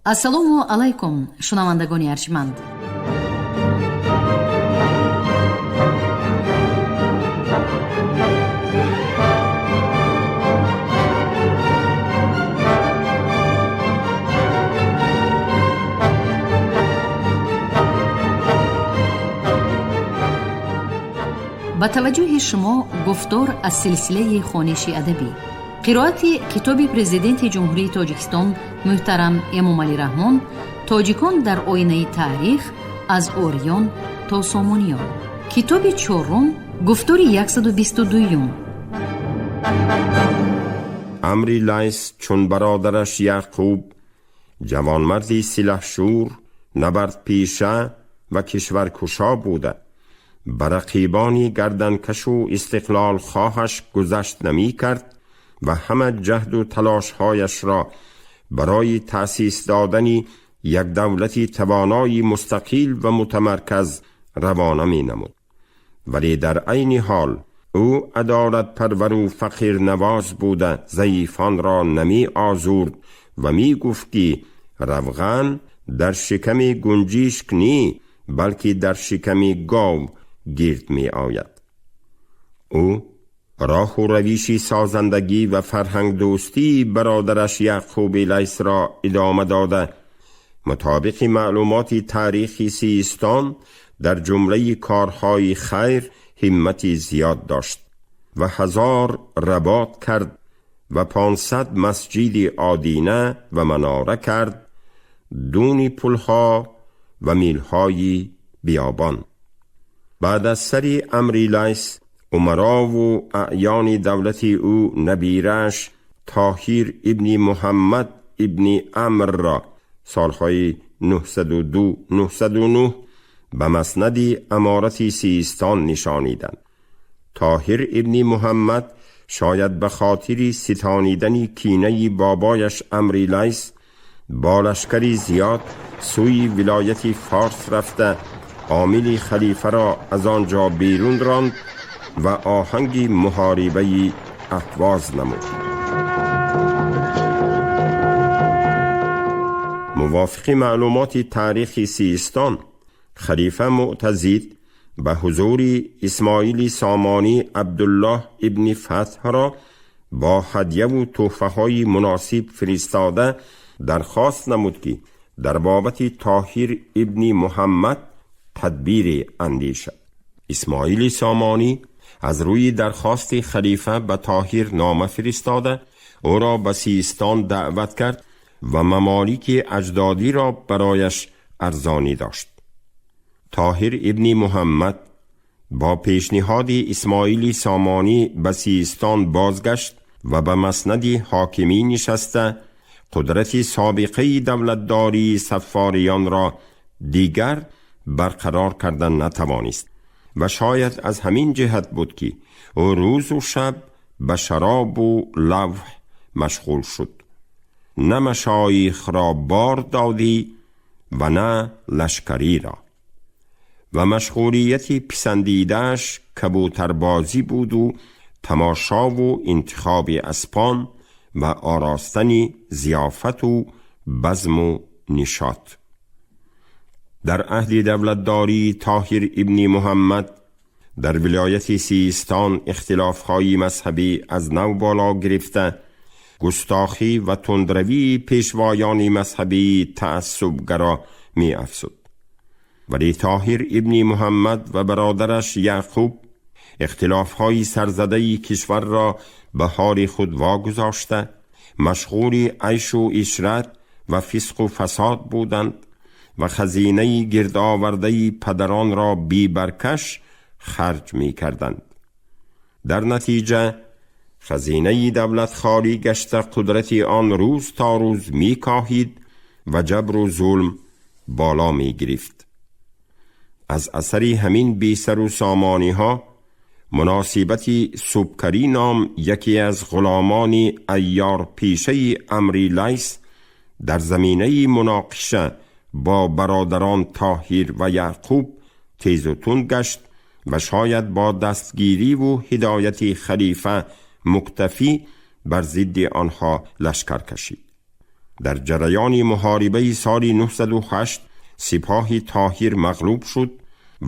ассалому алайкум шунавандагони арҷманд. ба таваҷҷӯҳи шумо гуфтор аз силсилаи хониши адабӣ. қироати китоби президенти ҷумҳурии Тоҷикистон муҳтарам Эмомалӣ Раҳмон «Тоҷикон дар оинаи таърих аз ориён то сомониён». китоби чорум, гуфтори 122. امری لیث چون برادرش یعقوب جوانمردی سلحشور، نبرد پیشه و کشورکشا بوده. بر رقیبانی گردنکش و استقلال خواهش گذشت نمی کرد و همه جهد و تلاشهایش را برای تأسیس دادن یک دولتی توانای مستقل و متمرکز روانه می نمود. ولی در عین حال او عدالت پرور و فقیر نواز بوده، ضعیفان را نمی آزرد و می گفت که روغن در شکم گنجشک نی بلکه در شکم گاو گرد می آید. او راه و روش سازندگی و فرهنگ دوستی برادرش یعقوب لیث را ادامه داده. مطابق معلومات تاریخی سیستان در جمله کارهای خیر همت زیاد داشت و 1000 رباط کرد و 500 مسجد آدینه و مناره کرد، دون پلها و میلهای بیابان. بعد از سر امری لیث، امرا و اعیان دولت او نبیرش طاهر ابن محمد ابن عمرو را سالهای 902-909 به مسند امارت سیستان نشانیدند. طاهر ابن محمد شاید به خاطر ستانیدن کینه بابایش امری لیث با لشکری زیاد سوی ولایت فارس رفته، عامل خلیفه را از آنجا بیرون راند و آهنگ محاربه اهواز نمود. موافق معلومات تاریخ سیستان، خلیفه معتضد به حضور اسماعیل سامانی عبدالله ابن فتح را با هدیه و تحفه های مناسب فرستاده درخواست نمود که در بابت طاهر ابن محمد تدبیر اندیشد. اسماعیل سامانی از روی درخواست خلیفه به طاهر نامه فرستاده او را به سیستان دعوت کرد و ممالک اجدادی را برایش ارزانی داشت. طاهر ابن محمد با پیشنهاد اسماعیل سامانی به سیستان بازگشت و به مسند حاکمی نشسته قدرت سابقه دولتداری صفاریان را دیگر برقرار کردن نتوانست و شاید از همین جهت بود که او روز و شب به شراب و لوح مشغول شد. نه مشایخ را بار دادی و نه لشکری را. و مشغولیت پسندیده‌اش کبوتربازی بود و تماشا و انتخاب اسپان و آراستن ضیافت و بزم و نشاط. در عهد دولتداری طاهر ابن محمد در ولایت سیستان اختلاف‌های مذهبی از نو بالا گرفته، گستاخی و تندروی پیشوایان مذهبی تعصبگرا می افزود. ولی طاهر ابن محمد و برادرش یعقوب اختلاف‌های سرزده کشور را به حال خود واگذاشته، مشغول عیش و عشرت و فسق و فساد بودند و خزینه گرد آورده پدران را بی برکش خرج می کردند. در نتیجه خزینه دولت خالی گشته قدرت آن روز تا روز می کاهید و جبر و ظلم بالا می گرفت. از اثر همین بی سر و سامانی ها، مناسبت سبکری نام یکی از غلامان عیار پیشه امری لیث در زمینه مناقشه با برادران طاهر و یعقوب تیز و تند گشت و شاید با دستگیری و هدایت خلیفه مکتفی بر ضد آنها لشکر کشید. در جریان محاربه سال 908 سپاه طاهر مغلوب شد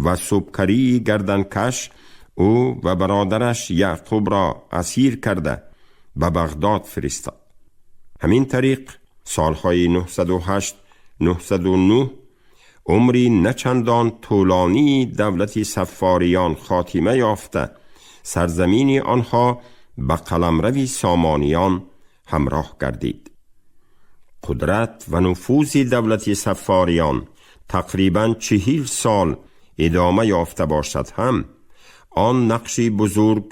و سبکری گردنکش او و برادرش یعقوب را اسیر کرده به بغداد فرستاد. همین طریق سالهای 908 909 عمری نچندان طولانی دولت صفاریان خاتمه یافته، سرزمین آنها به قلمرو سامانیان همراه گردید. قدرت و نفوذ دولت صفاریان تقریباً 40 سال ادامه یافته باشد هم آن نقشی بزرگ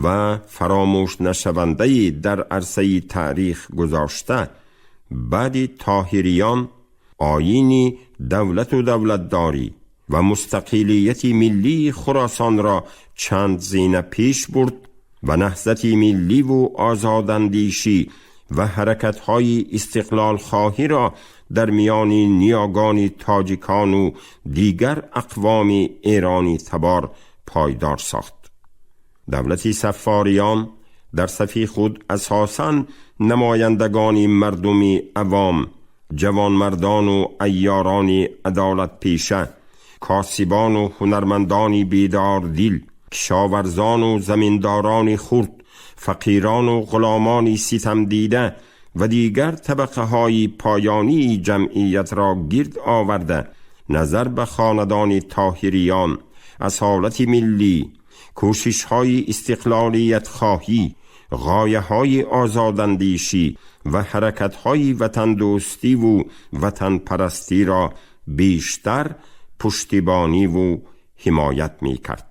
و فراموش نشونده در عرصه تاریخ گذاشته، بعد طاهریان آیین دولت و دولتداری و مستقلیت ملی خراسان را چند زینه پیش برد و نهضت ملی و آزاداندیشی و حرکت‌های استقلال خواهی را در میان نیاگان تاجیکان و دیگر اقوام ایرانی تبار پایدار ساخت. دولت صفاریان در صف خود اساساً نمایندگان مردمی عوام، جوانمردان و عیاران عدالت پیشه، کاسبان و هنرمندان بیدار دل، کشاورزان و زمینداران خرد، فقیران و غلامان ستم دیده و دیگر طبقه های پایانی جمعیت را گرد آورده، نظر به خاندان طاهریان، اصالت ملی، کوشش های استقلالیت خواهی، غایه های آزاداندیشی و حرکت های وطن دوستی و وطن پرستی را بیشتر پشتیبانی و حمایت می کرد.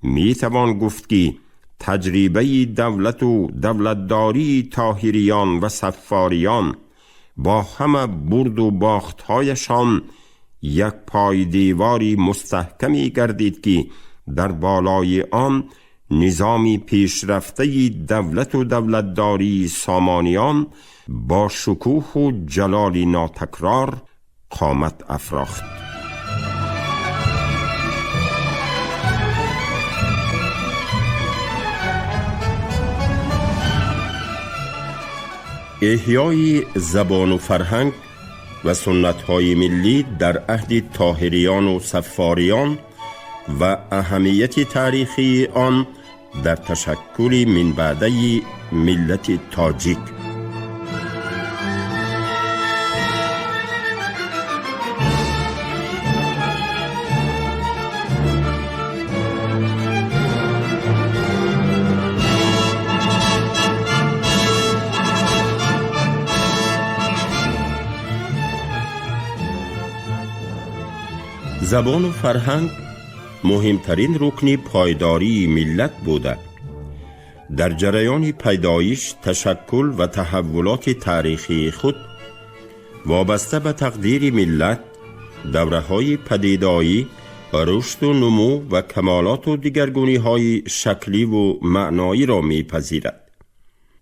می توان گفت که تجربه دولت و دولتداری طاهریان و صفاریان با همه برد و باختهایشان یک پای دیواری مستحکمی گردید که در بالای آن نظامی پیشرفته دولت و دولتداری سامانیان با شکوه و جلال ناتکرار قامت افراخت. احیای زبان و فرهنگ و سنت‌های ملی در عهد طاهریان و صفاریان و اهمیت تاریخی آن در تشکل من بعده ملت تاجیک. زبان و فرهنگ مهمترین رکن پایداری ملت بوده. در جریان پیدایش، تشکل و تحولات تاریخی خود وابسته به تقدیر ملت، دوره‌های پدیدایی، رشد و نمو و کمالات و دیگرگونی‌های شکلی و معنایی را می‌پذیرد.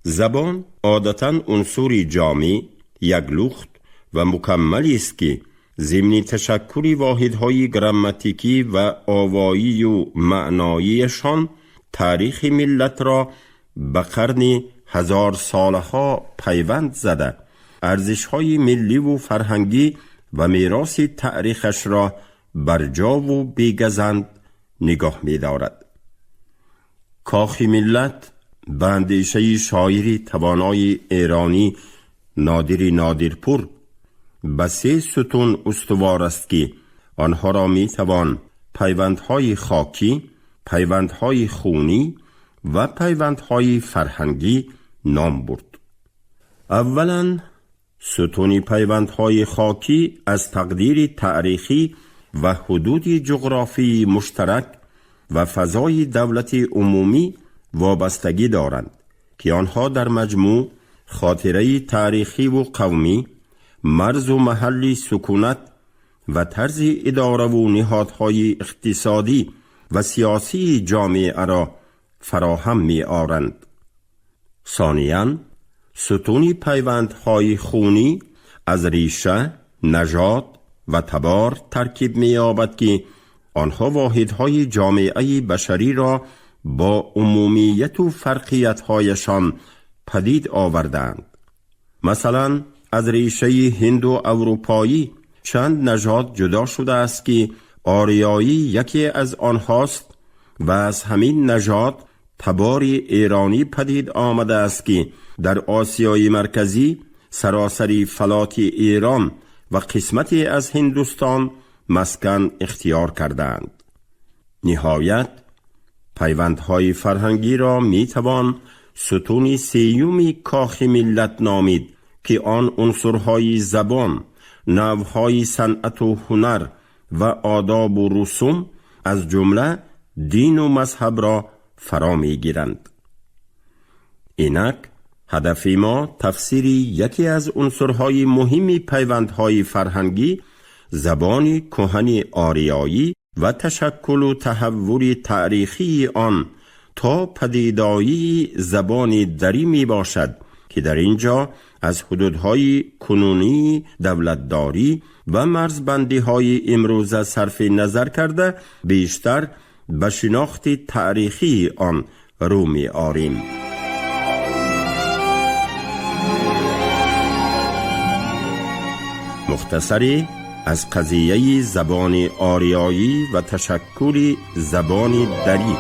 زبان عادتاً عنصر جامع، یکلخت و مکملی است که ضمن تشکل واحدهای گراماتیکی و آوایی و معناییشان تاریخ ملت را به قرن 1000 سالها پیوند زده، ارزش‌های ملی و فرهنگی و میراث تاریخش را برجا و بیگزند نگاه می‌دارد. کاخ ملت به اندیشه شاعر توانای ایرانی نادرپور به 3 ستون استوار است که آنها را می توان پیوندهای خاکی، پیوندهای خونی و پیوندهای فرهنگی نام برد. اولاً ستون پیوندهای خاکی از تقدیر تاریخی و حدود جغرافی مشترک و فضای دولت عمومی وابستگی دارند که آنها در مجموع خاطره تاریخی و قومی، مرز و محل سکونت و طرز اداره و نهادهای اقتصادی و سیاسی جامعه را فراهم می آورند. ثانیاً ستون پیوندهای خونی از ریشه، نژاد و تبار ترکیب می یابد که آنها واحدهای جامعه بشری را با عمومیت و فرقیت‌هایشان پدید آوردند. مثلا از ریشه هند و اروپایی چند نژاد جدا شده است که آریایی یکی از آنهاست و از همین نژاد تباری ایرانی پدید آمده است که در آسیای مرکزی سراسری فلات ایران و قسمتی از هندوستان مسکن اختیار کردند. نهایت پیوندهای فرهنگی را می توان ستون سیومی کاخ ملت نامید که آن عنصرهای زبان، نوعهای صنعت و هنر و آداب و رسوم از جمله دین و مذهب را فرا می گیرند. اینک هدف ما تفسیری یکی از عنصرهای مهم پیوندهای فرهنگی، زبان کهن آریایی و تشکل و تحول تاریخی آن تا پدیدایی زبان دری می باشد که در اینجا از حدودهای کنونی دولتداری و مرزبندی‌های امروزه صرف نظر کرده بیشتر به شناخت تاریخی آن رو می آریم. مختصری از قضیه زبان آریایی و تشکل زبان دری.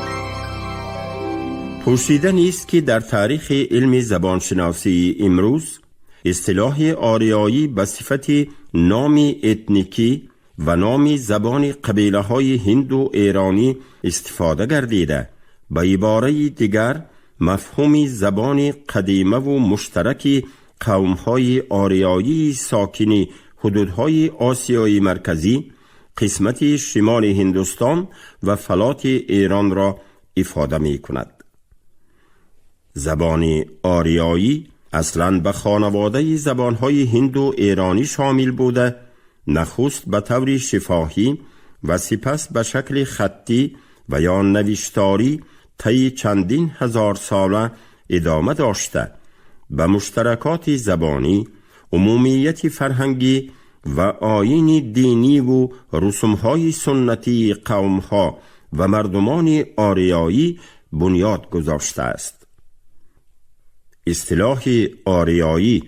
پرسیده نیست که در تاریخ علم زبانشناسی امروز اصطلاح آریایی به صفت نام اتنیکی و نام زبان قبیله های هند و ایرانی استفاده گردیده. به عباره دیگر مفهوم زبان قدیمه و مشترک قوم های آریایی ساکن حدودهای آسیای مرکزی، قسمت شمال هندوستان و فلات ایران را افاده می کند. زبان آریایی اصلاً به خانواده زبانهای هند و ایرانی شامل بوده، نخست به طور شفاهی و سپس به شکل خطی و یا نوشتاری طی چندین هزار ساله ادامه داشته. به مشترکات زبانی، عمومیت فرهنگی و آیین دینی و رسوم‌های سنتی قوم‌ها و مردمان آریایی بنیاد گذاشته است. اصطلاح آریایی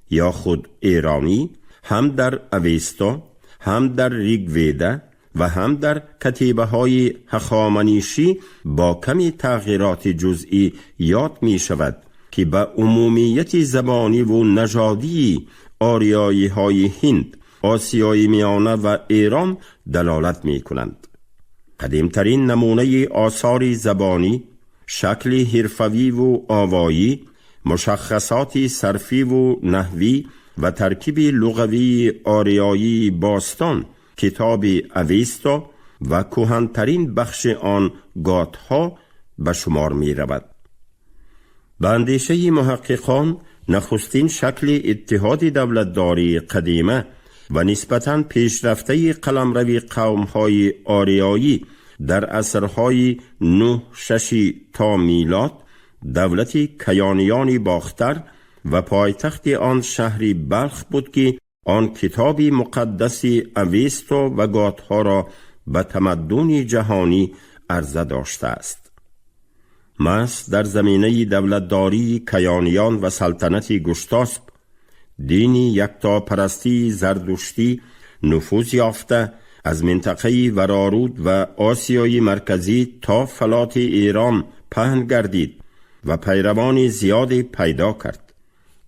یا خود ایرانی هم در اویستا، هم در ریگویدا و هم در کتیبه‌های هخامنشی با کمی تغییرات جزئی یاد می شود که به عمومیت زبانی و نژادی آریایی های هند، آسیای میانه و ایران دلالت می کنند. قدیمترین نمونه آثار زبانی، شکل حرفوی و آوایی، مشخصات صرفی و نحوی و ترکیب لغوی آریایی باستان کتاب اویستا و کهن‌ترین بخش آن گاتها به شمار می رود. به اندیشه محققان نخستین شکل اتحاد دولتداری قدیمه و نسبتاً پیشرفته قلمرو قوم‌های آریایی در عصرهای 9-6 تا میلاد دولت کیانیان باختر و پایتخت آن شهر بلخ بود که آن کتاب مقدس اویستا و گاتها را به تمدن جهانی عرضه داشته است. مس در زمینه دولتداری کیانیان و سلطنت گشتاسپ، دینی یکتا پرستی زردشتی نفوذ یافته از منطقه ورارود و آسیای مرکزی تا فلات ایران پهن گردید و پیروان زیادی پیدا کرد.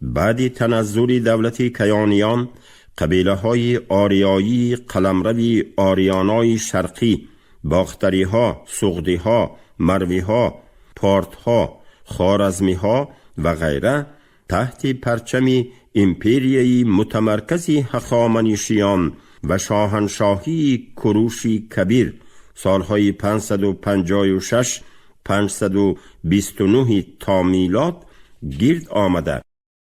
بعد تنزل دولت کیانیان، قبیله های آریایی قلمرو آریانای شرقی، باختری ها، سغدی ها، مروی ها، پارت ها، خوارزمی ها و غیره تحت پرچم امپریایی متمرکزی هخامنشیان و شاهنشاهی کوروش کبیر سالهای 556 529 تا میلاد گرد آمده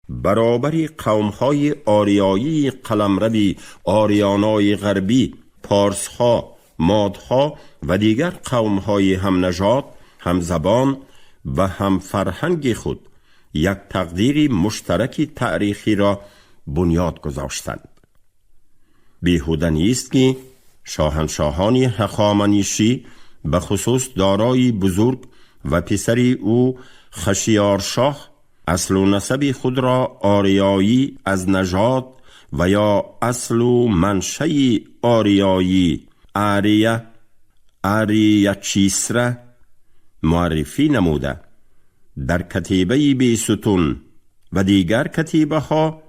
برابر قوم‌های آریایی قلمرو آریانای غربی، پارس‌ها، مادها و دیگر قوم‌های هم نژاد، هم زبان و هم فرهنگ خود یک تقدیر مشترک تاریخی را بنیاد گذاشتند. بیهوده نیست که شاهنشاهان هخامنشی به خصوص دارای بزرگ و پسری او خشیارشاه اصل و نسب خود را آریایی از نژاد و یا اصل و منشأ آریایی آریاچیسره معرفی نموده. در کتیبه بیستون و دیگر کتیبه ها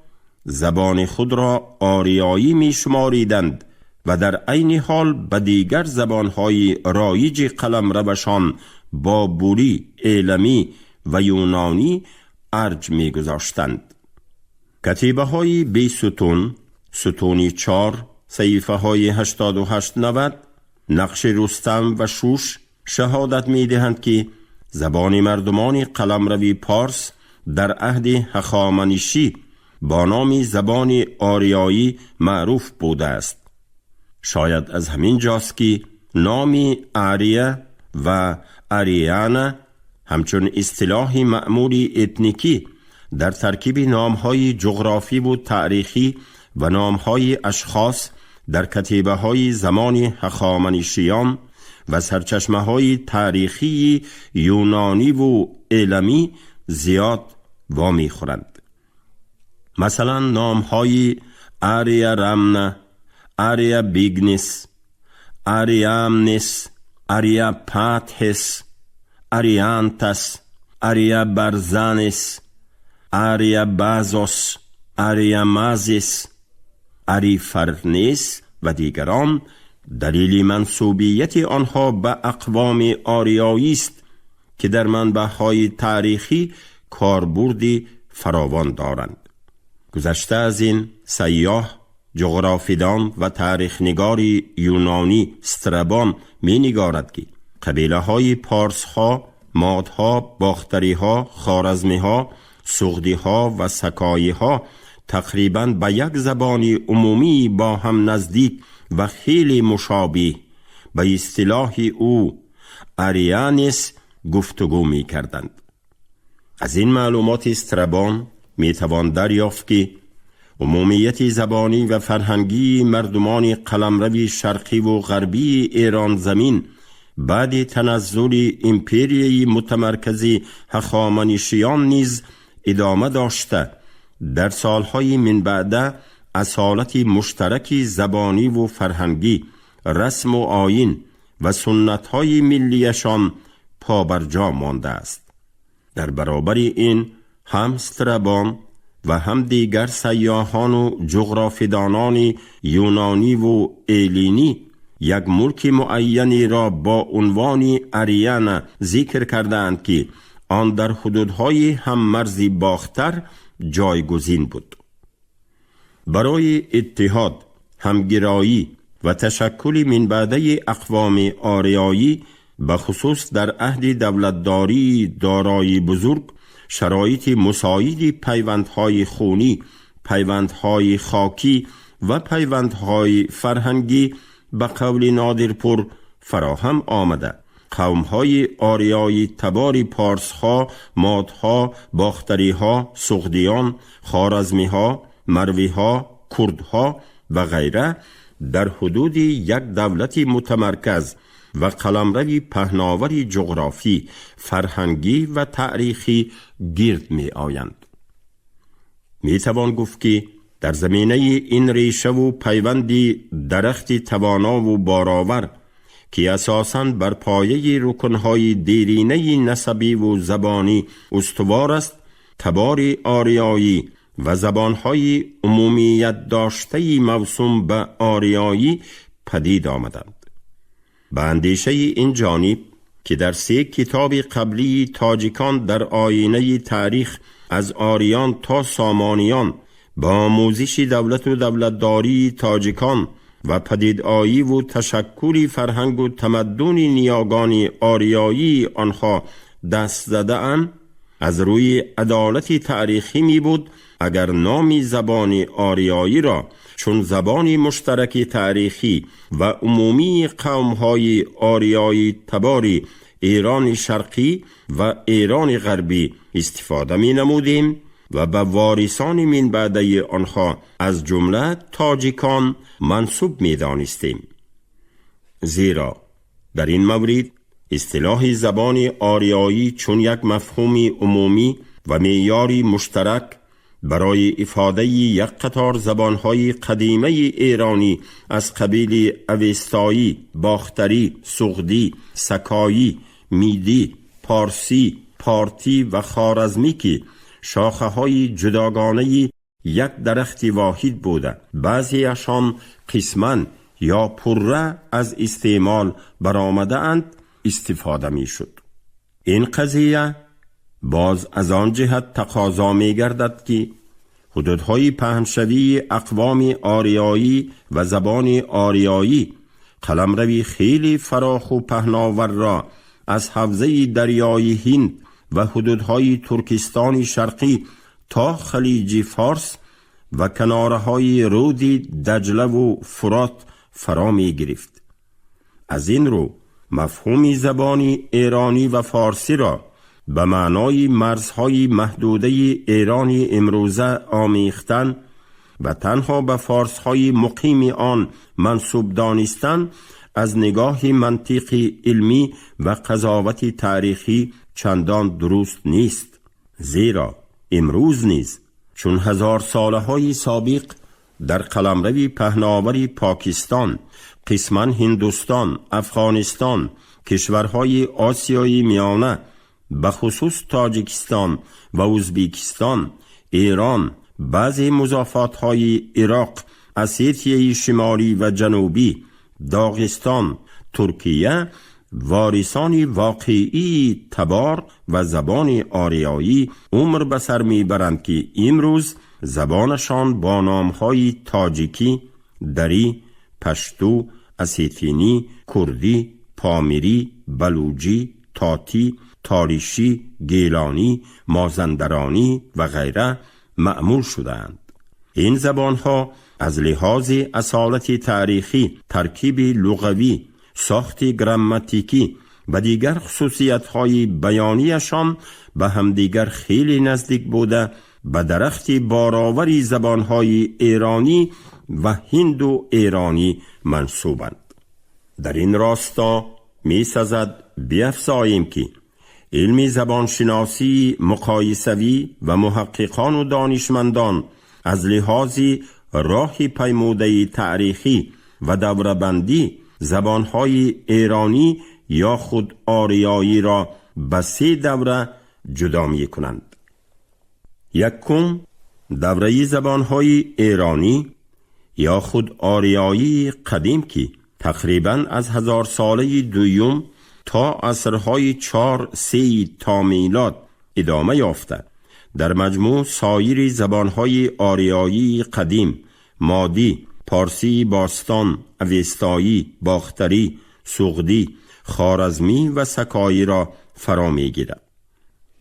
زبان خود را آریایی می شماریدند و در عین حال به دیگر زبانهای رایج قلم روشان بابلی، ایلمی و یونانی ارج می گذاشتند. کتیبه های بیستون، ستونی 4، صحیفه های 88-90، نقش رستم و شوش شهادت می دهند که زبان مردمان قلمرو پارس در عهد هخامنشی با نام زبان آریایی معروف بوده است. شاید از همین جاست که نام آریه و آریانا همچون اصطلاح معمولی اتنیکی در ترکیب نامهای جغرافی و تاریخی و نامهای اشخاص در کتیبه های زمان هخامنشیان و سرچشمه های تاریخی یونانی و ایلمی زیاد وامی خورند. مثلا نام های آریا رامنا، آریا بیگنس، آریامنس، آریا پاتهس، آریانتس، آریا برزانس، آریا بازوس، آریا مازیس، آریفرنیس و دیگران دلیل منسوبیت آنها به اقوام آریایی است که در منبع‌های تاریخی کاربردی فراوان دارند. گذشته از این، سیاح، جغرافیدان و تاریخنگار یونانی استرابون می نگارد که قبیله های پارس ها، ماد ها، باختری ها، خوارزمی ها، سغدی ها و سکایی ها تقریباً به یک زبان عمومی با هم نزدیک و خیلی مشابه به اصطلاح او آریانیس گفتگو می کردند. از این معلومات استرابون می توان دریافت که عمومیت زبانی و فرهنگی مردمان قلمرو شرقی و غربی ایران زمین بعد تنزل امپریای متمرکز هخامنشیان نیز ادامه داشته در سالهای من بعد اصالت مشترک زبانی و فرهنگی، رسم و آیین و سنت‌های ملیشان پابرجا مانده است. در برابر این هم استرابون و هم دیگر سیاحان و جغرافیدانان یونانی و ایلینی یک ملک معینی را با عنوان آریانا ذکر کردند که آن در حدودهای هم مرزی باختر جایگزین بود. برای اتحاد، همگرایی و تشکل من بعده اقوام آریایی به خصوص در عهد دولتداری دارای بزرگ شرایط مساعد پیوندهای خونی، پیوندهای خاکی و پیوندهای فرهنگی به قول نادرپور فراهم آمده. قومهای آریایی تبار پارسها، مادها، باختریها، سغدیان، خوارزمیها، مرویها، کردها و غیره در حدود یک دولت متمرکز و قلمرو پهناور جغرافی، فرهنگی و تاریخی گرد می آیند. می توان گفت که در زمینه این ریشه و پیوندی درخت توانا و بارآور که اساساً بر پایه رکنهای دیرینه نسبی و زبانی استوار است، تبار آریایی و زبانهای عمومیت داشته موسوم به آریایی پدید آمدند. به اندیشه این جانب که در 3 کتاب قبلی تاجیکان در آینه تاریخ از آریان تا سامانیان با آموزش دولت و دولتداری تاجیکان و پدیدآیی و تشکل فرهنگ و تمدن نیاگان آریایی آنها دست زده اند، از روی عدالت تاریخی می بود اگر نام زبان آریایی را چون زبان مشترک تاریخی و عمومی قوم‌های آریایی تباری ایران شرقی و ایران غربی استفاده می نمودیم و به وارثان من بعده آنها از جمله تاجیکان منسوب می دانستیم. زیرا در این مورد اصطلاح زبان آریایی چون یک مفهوم عمومی و معیاری مشترک برای افاده یک قطار زبانهای قدیمه ایرانی از قبیل اوستایی، باختری، سغدی، سکایی، میدی، پارسی، پارتی و خوارزمی که شاخه های جداگانه یک درخت واحد بوده، بعضیشان قسماً یا پره از استعمال برآمده اند استفاده می شد. این قضیه باز از آن جهت تقاضا می گردد که حدودهای پهنشوی اقوام آریایی و زبان آریایی قلمروی خیلی فراخ و پهناور را از حوزه دریای هند و حدودهای ترکستان شرقی تا خلیج فارس و کنارهای رود دجله و فرات فرا می گرفت. از این رو مفهوم زبان ایرانی و فارسی را به معنای مرزهای محدوده ایرانی امروزه آمیختن و تنها به فارس‌های مقیم آن منسوب دانستن از نگاه منطقی علمی و قضاوت تاریخی چندان درست نیست، زیرا امروز نیز چون هزار سالهای سابق در قلمرو پهناور پاکستان، قسماً هندوستان، افغانستان، کشورهای آسیای میانه به خصوص تاجیکستان و ازبکستان، ایران، بعضی مضافات‌های عراق، اسیتیه شمالی و جنوبی، داغستان، ترکیه وارثان واقعی تبار و زبان آریایی عمر به سر میبرند که امروز زبانشان با نام‌های تاجیکی، دری، پشتو، اسیتینی، کردی، پامیری، بلوچی، تاتی، تاریشی، گیلانی، مازندرانی و غیره معمول شدند. این زبانها از لحاظ اصالت تاریخی، ترکیب لغوی، ساخت گراماتیکی و دیگر خصوصیت‌های بیانیشان به همدیگر خیلی نزدیک بوده به درخت بارآوری زبانهای ایرانی و هندو ایرانی منسوبند. در این راستا می سزد بیفزاییم که علم زبانشناسی مقایسوی و محققان و دانشمندان از لحاظ راه پیموده تاریخی و دوره‌بندی زبانهای ایرانی یا خود آریایی را به 3 دوره جدا می کنند. یکم دوره زبانهای ایرانی یا خود آریایی قدیم که تقریباً از 1000 ساله دوم تا عصرهای 4-3 تا میلاد ادامه یافته. در مجموع سایر زبانهای آریایی قدیم، مادی، پارسی باستان، اوستایی، باختری، سغدی، خوارزمی و سکایی را فرا می‌گیرد.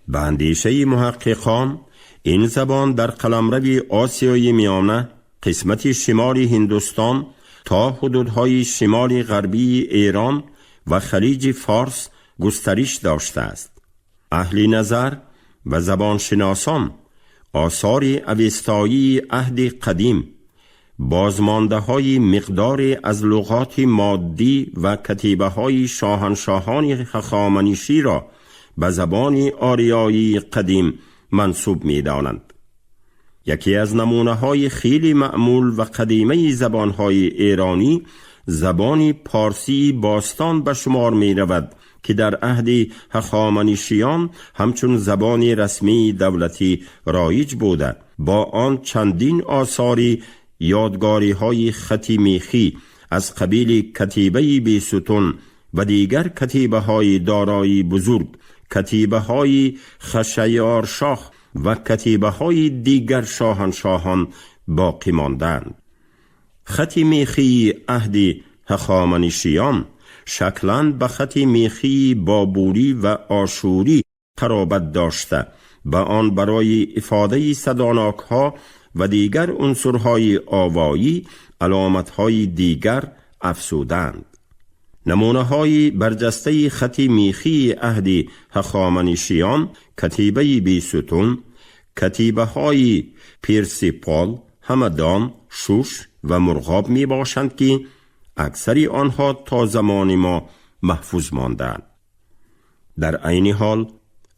به اندیشه محققان این زبان در قلمرو آسیای میانه، قسمت شمالی هندوستان تا حدودهای شمال غربی ایران و خلیج فارس گسترش داشته است. اهل نظر و زبانشناسان آثار اوستایی عهد قدیم، بازمانده های مقدار از لغات مادی و کتیبه های شاهنشاهان هخامنشی را به زبان آریایی قدیم منسوب می دانند. یکی از نمونه های خیلی معمول و قدیمه زبان های ایرانی زبان پارسی باستان به شمار می رود که در عهد هخامنشیان همچون زبان رسمی دولتی رایج بوده. با آن چندین آثاری یادگاری های خطی میخی از قبیل کتیبه بی ستون و دیگر کتیبه های دارایی بزرگ، کتیبه های خشایارشاه و کتیبه های دیگر شاهنشاهان باقی ماندند. خط میخی عهد هخامنشیان شکلاً به خط میخی بابوری و آشوری قرابت داشته، به آن برای افاده صداناک ها و دیگر عنصرهای آوایی علامتهای دیگر افزودند. نمونه های برجسته خط میخی عهد هخامنشیان کتیبه بی ستون، کتیبه های پیرسیپال، همدان، شوش و مرغاب می باشند که اکثری آنها تا زمان ما محفوظ ماندند. در عین حال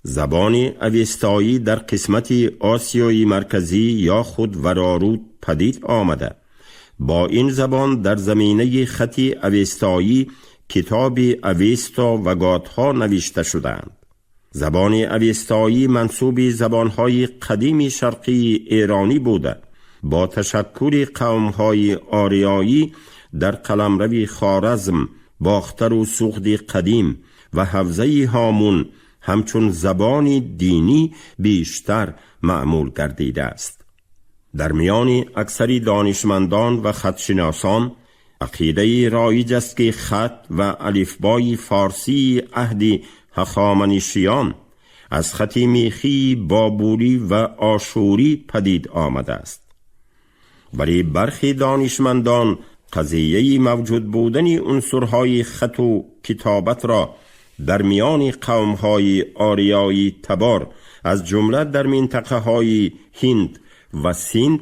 زبان اوستایی در قسمت آسیای مرکزی یا خود ورارود پدید آمده. با این زبان در زمینه خط اوستایی کتاب اوستا و گاتها نوشته شدند. زبان اوستایی منسوب زبانهای قدیم شرقی ایرانی بوده. با تشکل قومهای آریایی در قلمرو خوارزم، باختر و سوخت قدیم و حوزه هامون همچون زبان دینی بیشتر معمول گردیده است. در میان اکثر دانشمندان و خطشناسان عقیده رایج است که خط و الفبای فارسی عهد هخامنشیان از خط میخی، بابلی و آشوری پدید آمده است. ولی برخی دانشمندان قضیه موجود بودن عنصرهای خط و کتابت را در میان قومهای آریایی تبار از جمله در منطقه های هند و سیند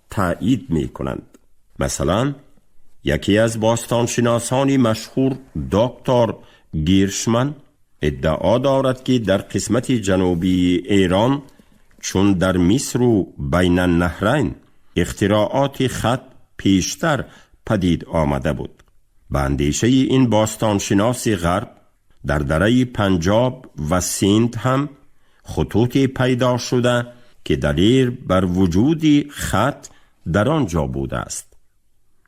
تایید می کنند. مثلا یکی از باستانشناسان مشهور دکتر گیرشمن ادعا دارد که در قسمت جنوبی ایران چون در مصر و بین النهرین اختراعات خط پیشتر پدید آمده بود. به اندیشه این باستانشناس غرب در دره پنجاب و سیند هم خطوطی پیدا شده که دلیل بر وجود خط در آنجا بوده است.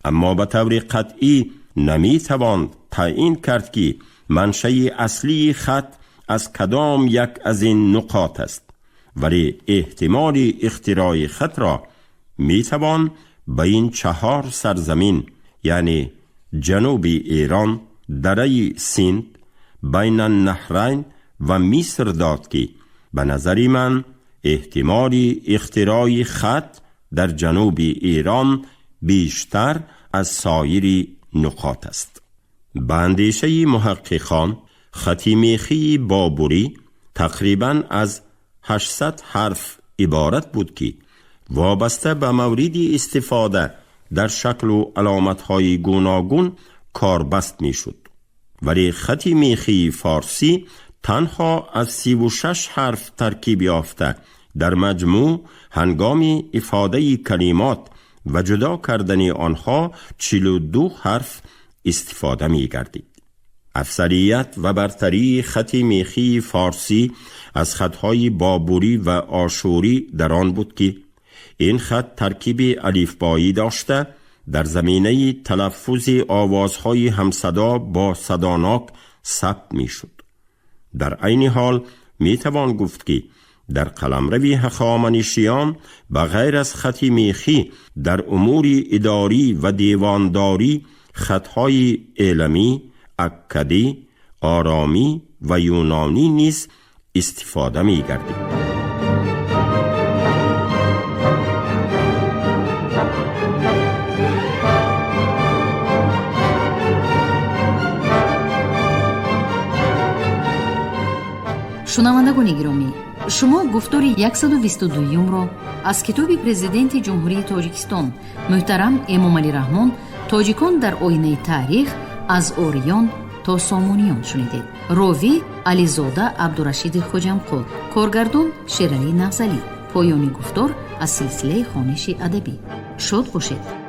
اما به طور قطعی نمیتوان تعیین کرد که منشأ اصلی خط از کدام یک از این نقاط است، ولی احتمال اختراع خط را میتوان به این 4 سرزمین یعنی جنوب ایران، دره سیند، بین النهرین و مصر داد که به نظر من احتمال اختراع خط در جنوب ایران بیشتر از سایر نقاط است. به اندیشه محققان خط میخی بابلی تقریباً از 800 حرف عبارت بود که وابسته به مورد استفاده در شکل و علامت‌های گوناگون کاربست می‌شد. ولی خط میخی فارسی تنها از 36 حرف ترکیب یافته در مجموع هنگام افاده کلمات و جدا کردن آنها 42 حرف استفاده می‌گردید. افضلیت و برتری خط میخی فارسی از خطهای بابلی و آشوری در آن بود که این خط ترکیب الفبایی داشته در زمینه تلفظ آوازهای همصدا با صداناک ثبت میشد. در عین حال میتوان گفت که در قلمرو هخامنشیان بغیر از خط میخی در امور اداری و دیوانداری خطهای علمی، اکدی، آرامی و یونانی نیز استفاده می‌گردید. شنوندگان گرامی، شما گفتار 122 را از کتاب پرزیدنت جمهوری تاجیکستان محترم امامعلی رحمان تاجیکان در آینه تاریخ از اوریان تا سامونیان شنیدید. راوی علیزاده عبدالرشید خوجمقل، کارگردان شیرعلی نغزلی. پایانی گفتار از سلسله خوانش ادبی. شاد باشید.